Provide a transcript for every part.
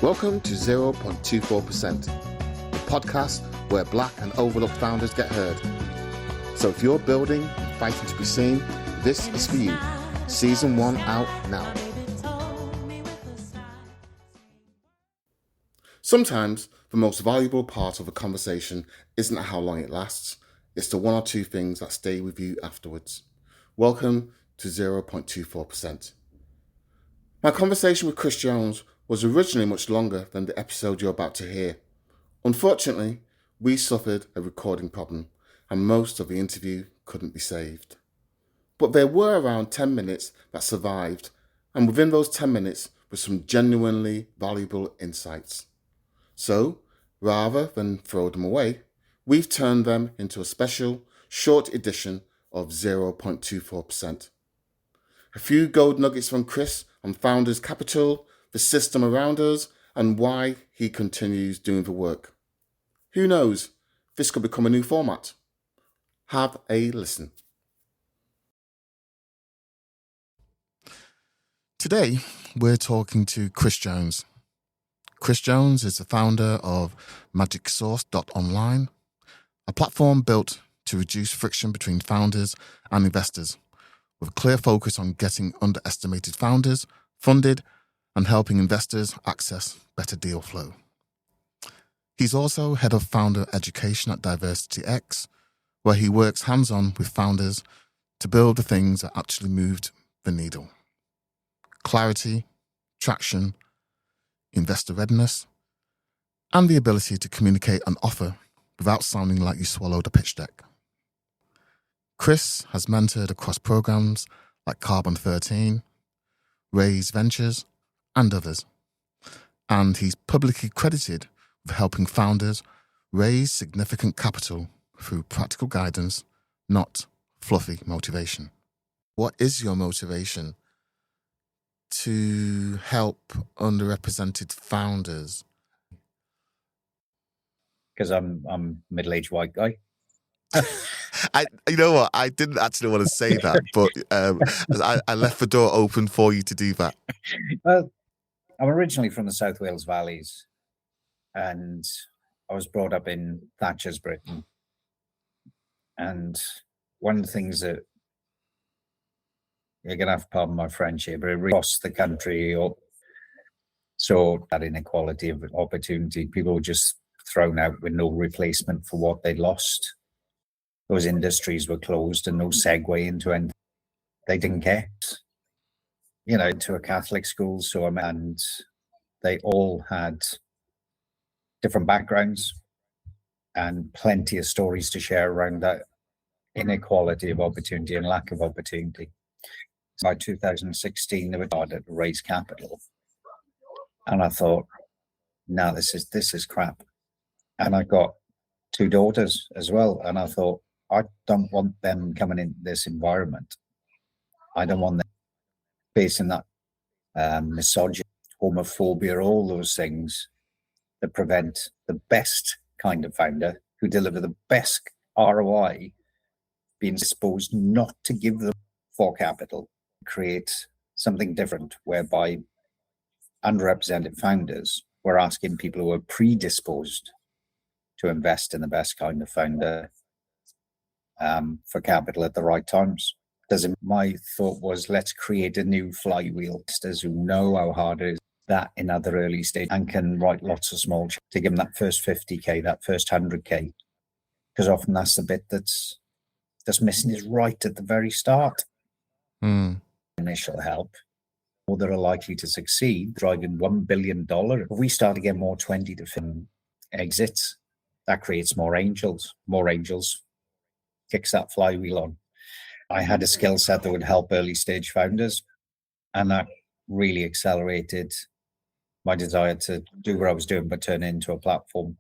Welcome to 0.24%, the podcast where black and overlooked founders get heard. So if you're building and fighting to be seen, this is for you. Season 1 out now. Sometimes the most valuable part of a conversation isn't how long it lasts, it's the one or two things that stay with you afterwards. Welcome to 0.24%. My conversation with Kris Jones was originally much longer than the episode you're about to hear. Unfortunately, we suffered a recording problem and most of the interview couldn't be saved. But there were around 10 minutes that survived, and within those 10 minutes were some genuinely valuable insights. So, rather than throw them away, we've turned them into a special, short edition of 0.24%. A few gold nuggets from Kris on Founders Capital, the system around us, and why he continues doing the work. Who knows? This could become a new format. Have a listen. Today, we're talking to Kris Jones. Kris Jones is the founder of MagicSource.online, a platform built to reduce friction between founders and investors, with a clear focus on getting underestimated founders funded and helping investors access better deal flow. He's also head of founder education at DiversityX, where he works hands-on with founders to build the things that actually moved the needle. Clarity, traction, investor readiness, and the ability to communicate an offer without sounding like you swallowed a pitch deck. Kris has mentored across programs like Carbon 13, Raise Ventures, and others. And he's publicly credited with helping founders raise significant capital through practical guidance, not fluffy motivation. What is your motivation to help underrepresented founders? Because I'm a middle-aged white guy. You know what? I didn't actually want to say that, but I left the door open for you to do that. Well, I'm originally from the South Wales Valleys, and I was brought up in Thatcher's Britain. And one of the things that you're going to have to pardon my French here, but across the country, so that inequality of opportunity, people were just thrown out with no replacement for what they lost. Those industries were closed and no segue into anything. They didn't care. To a Catholic school, and they all had different backgrounds and plenty of stories to share around that inequality of opportunity and lack of opportunity. By 2016, they were started to raise capital. And I thought, no, this is crap. And I got two daughters as well. And I thought, I don't want them coming in this environment. I don't want them facing that misogyny, homophobia, all those things that prevent the best kind of founder who deliver the best ROI being disposed not to give them for capital, create something different whereby underrepresented founders were asking people who are predisposed to invest in the best kind of founder for capital at the right times. My thought was, let's create a new flywheel. Investors who know how hard it is that in other early stage and can write lots of small checks to give them that first 50K, that first 100K. Because often that's the bit that's missing, is right at the very start. Initial help, or that are likely to succeed, driving $1 billion. If we start to get more 20 to 50 exits, that creates more angels. More angels kicks that flywheel on. I had a skill set that would help early stage founders, and that really accelerated my desire to do what I was doing, but turn it into a platform.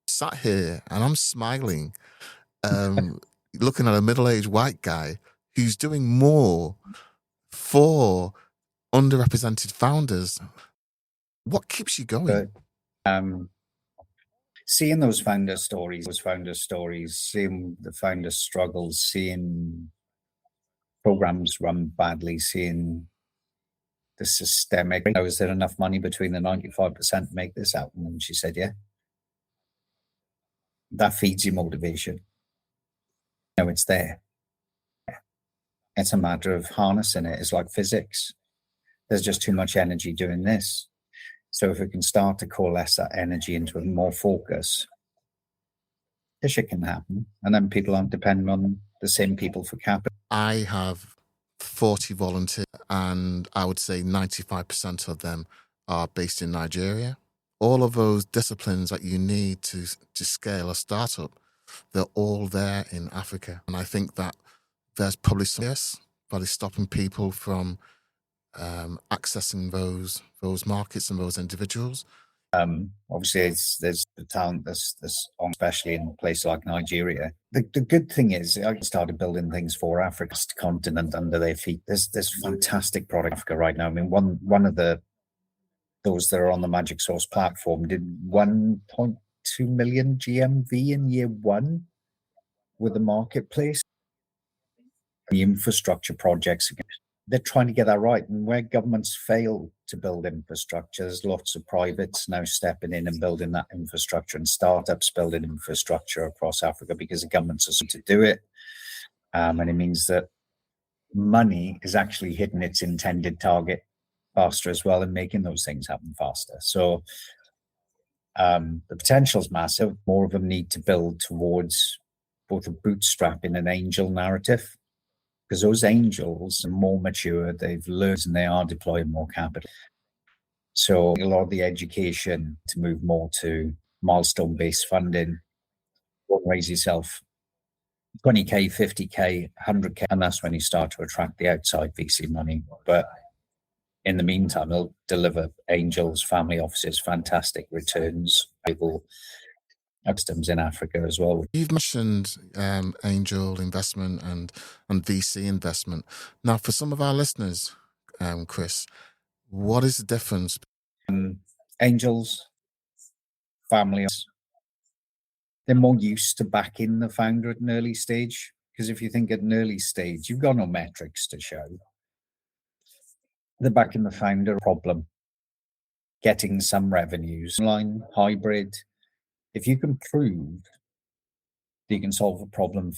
Sat here and I'm smiling, looking at a middle-aged white guy who's doing more for underrepresented founders. What keeps you going? Seeing those founder stories, seeing the founder struggles, seeing programs run badly, seeing the systemic. Is there enough money between the 95% to make this happen? And she said, yeah. That feeds your motivation. It's there. It's a matter of harnessing it. It's like physics. There's just too much energy doing this. So if we can start to coalesce that energy into more focus, this shit can happen. And then people aren't depending on the same people for capital. I have 40 volunteers, and I would say 95% of them are based in Nigeria. All of those disciplines that you need to scale a startup, they're all there in Africa. And I think that there's probably some that is stopping people from accessing those markets and those individuals. Obviously, there's the talent that's especially in a place like Nigeria. The good thing is, I started building things for Africa's continent under their feet. There's fantastic product in Africa right now. I mean, one of those that are on the Magic Source platform did 1.2 million GMV in year one with the marketplace. The infrastructure projects, they're trying to get that right. And where governments fail to build infrastructure, there's lots of privates now stepping in and building that infrastructure, and startups building infrastructure across Africa because the governments are starting to do it. And it means that money is actually hitting its intended target faster as well and making those things happen faster. So the potential is massive. More of them need to build towards both a bootstrapping and angel narrative, because those angels are more mature, they've learned, and they are deploying more capital. So a lot of the education to move more to milestone-based funding, raise yourself 20K, 50K, 100K, and that's when you start to attract the outside VC money. But in the meantime, they'll deliver angels, family offices, fantastic returns, able systems in Africa as well. You've mentioned angel investment and VC investment. Now, for some of our listeners, Kris, what is the difference? Angels, families, they're more used to backing the founder at an early stage. Because if you think at an early stage, you've got no metrics to show. They're backing the founder, problem, getting some revenues, online, hybrid. If you can prove that you can solve a problem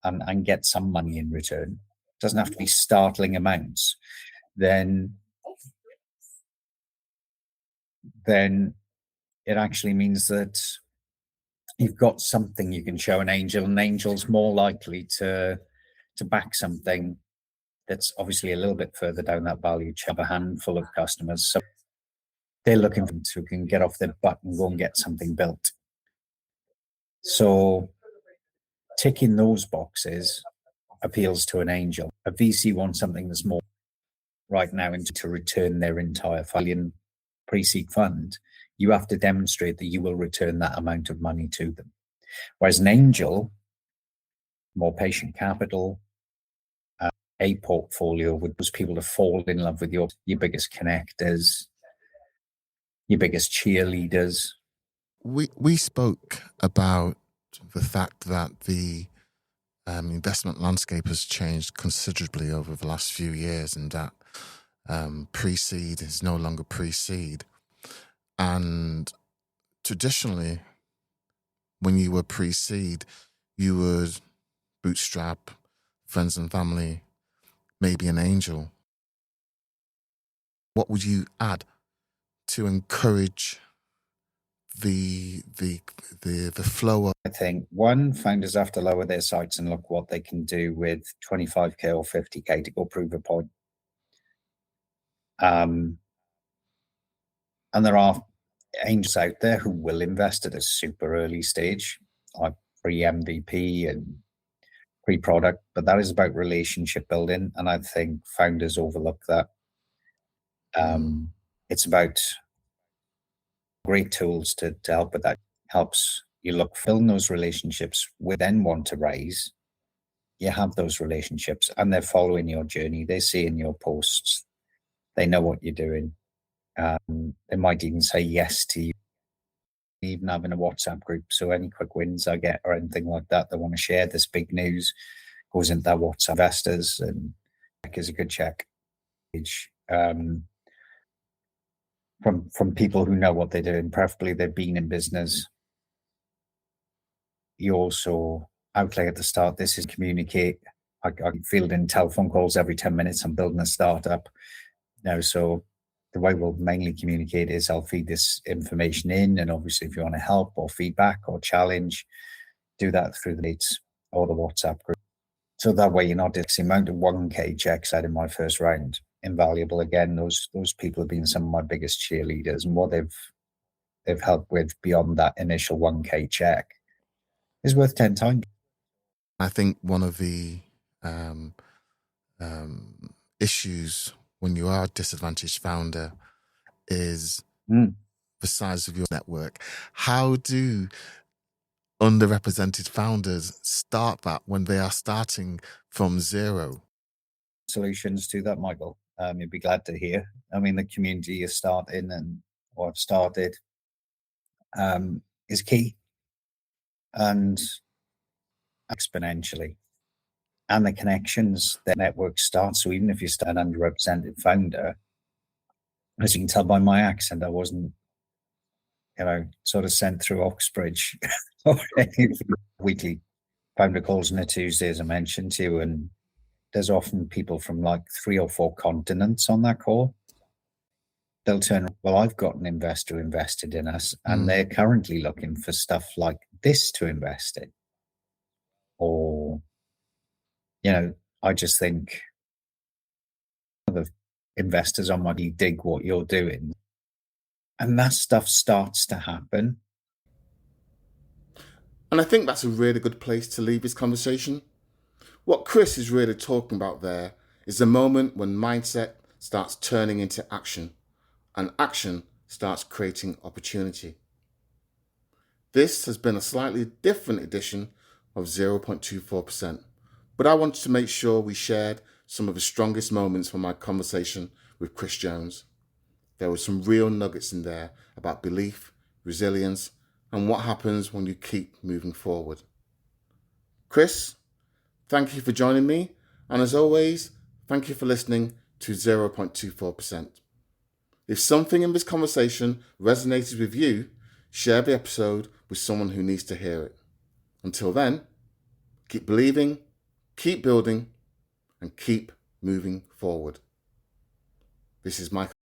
and get some money in return, it doesn't have to be startling amounts, then it actually means that you've got something you can show an angel, and angel's more likely to back something that's obviously a little bit further down that value chain, a handful of customers. So they're looking for who can get off their butt and go and get something built. So ticking those boxes appeals to an angel. A VC wants something that's more right now, and to return their entire $1 billion pre-seed fund, you have to demonstrate that you will return that amount of money to them. Whereas an angel, more patient capital, a portfolio with those people to fall in love with your biggest connectors, your biggest cheerleaders. We spoke about the fact that the investment landscape has changed considerably over the last few years, and that pre-seed is no longer pre-seed. And traditionally, when you were pre-seed, you would bootstrap, friends and family, maybe an angel. What would you add to encourage the flow of? I think one, founders have to lower their sights and look what they can do with 25K or 50K to go prove a point. And there are angels out there who will invest at a super early stage, like pre-MVP and pre-product, but that is about relationship building, and I think founders overlook that. It's about great tools to help with that. Helps you build those relationships. We then want to raise. You have those relationships, and they're following your journey. They're seeing your posts. They know what you're doing. They might even say yes to you, even having a WhatsApp group. So any quick wins I get or anything like that, they want to share this big news, goes into that WhatsApp investors, and is a good check. from people who know what they're doing. Preferably they've been in business. You also outlay at the start. This is communicate. I field in telephone calls every 10 minutes. I'm building a startup now, so the way we'll mainly communicate is I'll feed this information in, and obviously if you want to help or feedback or challenge, do that through the mates or the WhatsApp group. So that way you're not the amount of 1K checks out in my first round. Invaluable. Again, those people have been some of my biggest cheerleaders, and what they've helped with beyond that initial 1K check is worth 10 times. I think one of the issues when you are a disadvantaged founder is the size of your network. How do underrepresented founders start that when they are starting from zero? Solutions to that, Michael. You'd be glad to hear. I mean, the community you're starting or have started is key, and exponentially. And the connections that network starts. So even if you start an underrepresented founder, as you can tell by my accent, I wasn't, sort of sent through Oxbridge or anything. Weekly founder calls on a Tuesday, as I mentioned to you, and there's often people from like 3 or 4 continents on that call. They'll turn, well, I've got an investor who invested in us, and they're currently looking for stuff like this to invest in. Or, I just think the investors on my dig what you're doing. And that stuff starts to happen. And I think that's a really good place to leave this conversation. What Kris is really talking about there is the moment when mindset starts turning into action, and action starts creating opportunity. This has been a slightly different edition of 0.24%, but I wanted to make sure we shared some of the strongest moments from my conversation with Kris Jones. There were some real nuggets in there about belief, resilience, and what happens when you keep moving forward. Kris, thank you for joining me, and as always, thank you for listening to 0.24%. If something in this conversation resonated with you, share the episode with someone who needs to hear it. Until then, keep believing, keep building, and keep moving forward. This is Michael.